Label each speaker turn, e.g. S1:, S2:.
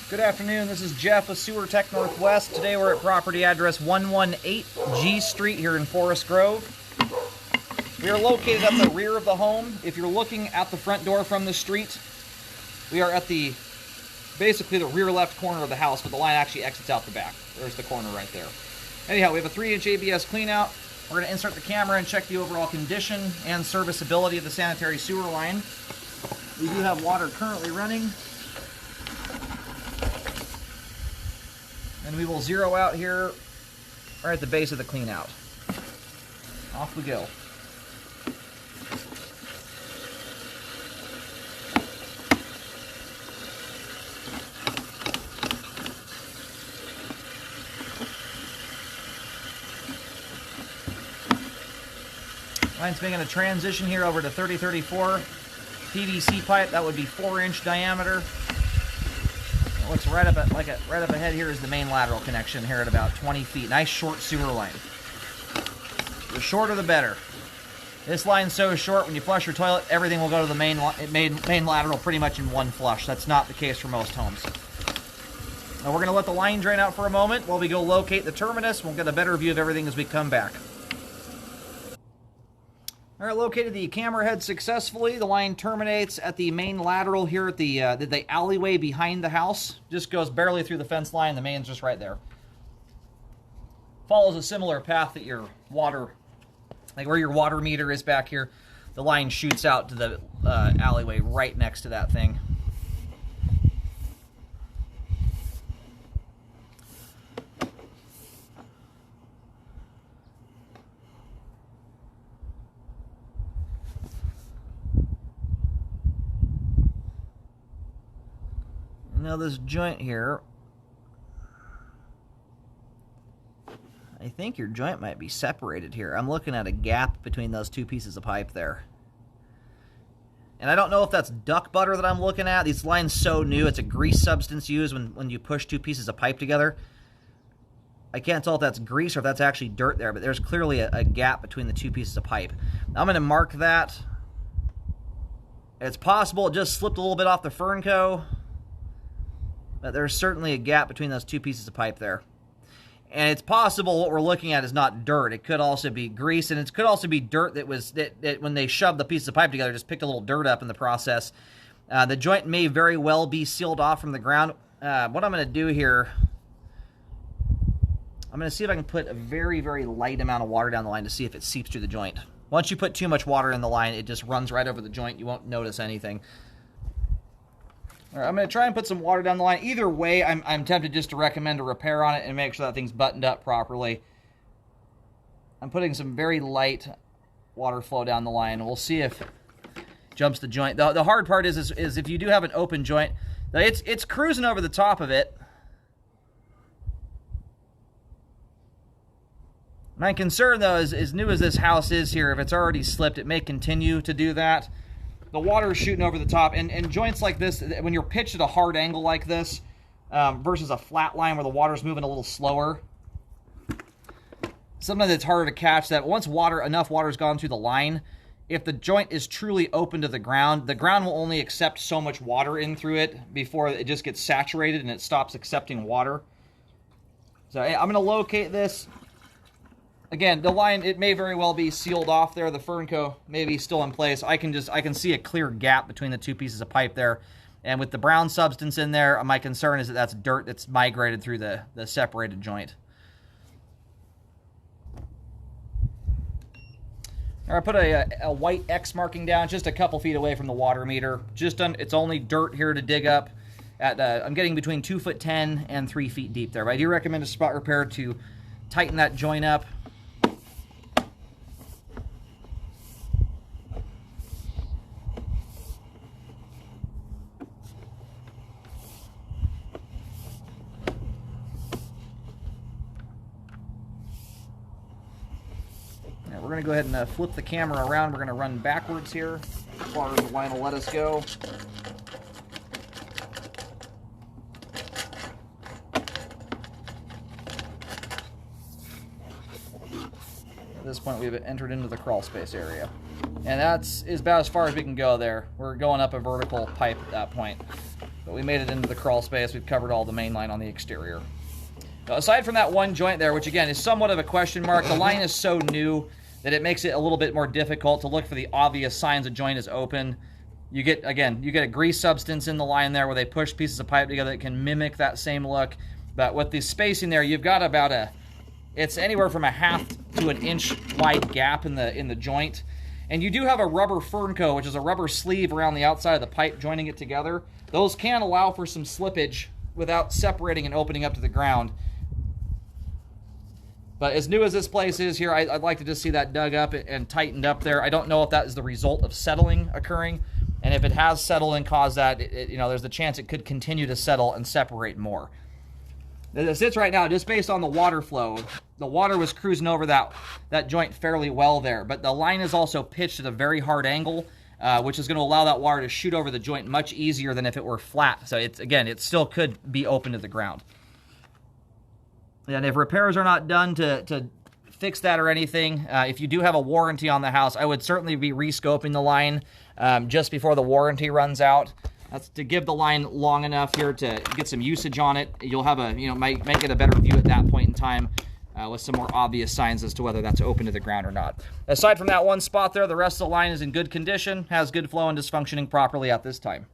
S1: Good afternoon, this is Jeff with Sewer Tech Northwest. Today we're at property address 118 G Street here in Forest Grove. We are located at the rear of the home. If you're looking at the front door from the street, we are at basically the rear left corner of the house, but the line actually exits out the back. There's the corner right there. Anyhow, we have a 3-inch ABS cleanout. We're going to insert the camera and check the overall condition and serviceability of the sanitary sewer line. We do have water currently running. And we will zero out here right at the base of the cleanout. Off we go. Line's making a transition here over to 3034 PVC pipe. That would be 4-inch diameter. What's right up ahead here is the main lateral connection here at about 20 feet. Nice short sewer line. The shorter the better. This line's so short, when you flush your toilet, everything will go to the main lateral pretty much in one flush. That's not the case for most homes. Now we're going to let the line drain out for a moment while we go locate the terminus. We'll get a better view of everything as we come back. All right, located the camera head successfully. The line terminates at the main lateral here at the alleyway behind the house. Just goes barely through the fence line. The main's just right there. Follows a similar path that your water, like where your water meter is back here. The line shoots out to the alleyway right next to that thing. Now this joint here, I think your joint might be separated here. I'm looking at a gap between those two pieces of pipe there. And I don't know if that's duck butter that I'm looking at. These line's so new, it's a grease substance used when you push two pieces of pipe together. I can't tell if that's grease or if that's actually dirt there, but there's clearly a gap between the two pieces of pipe. I'm going to mark that. It's possible it just slipped a little bit off the Fernco. But there's certainly a gap between those two pieces of pipe there. And it's possible what we're looking at is not dirt. It could also be grease, and it could also be dirt that when they shoved the pieces of pipe together, just picked a little dirt up in the process. The joint may very well be sealed off from the ground. What I'm going to do here, I'm going to see if I can put a very, very light amount of water down the line to see if it seeps through the joint. Once you put too much water in the line, it just runs right over the joint. You won't notice anything. All right, I'm going to try and put some water down the line. Either way, I'm tempted just to recommend a repair on it and make sure that thing's buttoned up properly. I'm putting some very light water flow down the line. We'll see if it jumps the joint. The hard part is if you do have an open joint, it's cruising over the top of it. My concern, though, is as new as this house is here, if it's already slipped, it may continue to do that. The water is shooting over the top, and joints like this, when you're pitched at a hard angle like this, versus a flat line where the water's moving a little slower, sometimes it's harder to catch that. Once enough water's gone through the line, if the joint is truly open to the ground will only accept so much water in through it before it just gets saturated and it stops accepting water. So I'm going to locate this. Again, the line, it may very well be sealed off there. The Fernco may be still in place. I can see a clear gap between the two pieces of pipe there. And with the brown substance in there, my concern is that that's dirt that's migrated through the separated joint. All right, I put a white X marking down just a couple feet away from the water meter. It's only dirt here to dig up. I'm getting between 2'10" and 3 feet deep there. But I do recommend a spot repair to tighten that joint up. We're going to go ahead and flip the camera around. We're going to run backwards here as far as the line will let us go. At this point, we've entered into the crawl space area. And that's about as far as we can go there. We're going up a vertical pipe at that point. But we made it into the crawl space. We've covered all the main line on the exterior. Now, aside from that one joint there, which again is somewhat of a question mark, the line is so new that it makes it a little bit more difficult to look for the obvious signs a joint is open. You get a grease substance in the line there where they push pieces of pipe together that can mimic that same look. But with the spacing there, you've got about it's anywhere from a half to an inch wide gap in the joint. And you do have a rubber Fernco, which is a rubber sleeve around the outside of the pipe joining it together. Those can allow for some slippage without separating and opening up to the ground. But as new as this place is here, I'd like to just see that dug up and tightened up there. I don't know if that is the result of settling occurring. And if it has settled and caused that, there's the chance it could continue to settle and separate more. As it sits right now, just based on the water flow, the water was cruising over that joint fairly well there. But the line is also pitched at a very hard angle, which is going to allow that water to shoot over the joint much easier than if it were flat. So it still could be open to the ground. And if repairs are not done to fix that or anything, if you do have a warranty on the house, I would certainly be rescoping the line just before the warranty runs out. That's to give the line long enough here to get some usage on it. You'll have might get a better view at that point in time with some more obvious signs as to whether that's open to the ground or not. Aside from that one spot there, the rest of the line is in good condition, has good flow and is functioning properly at this time.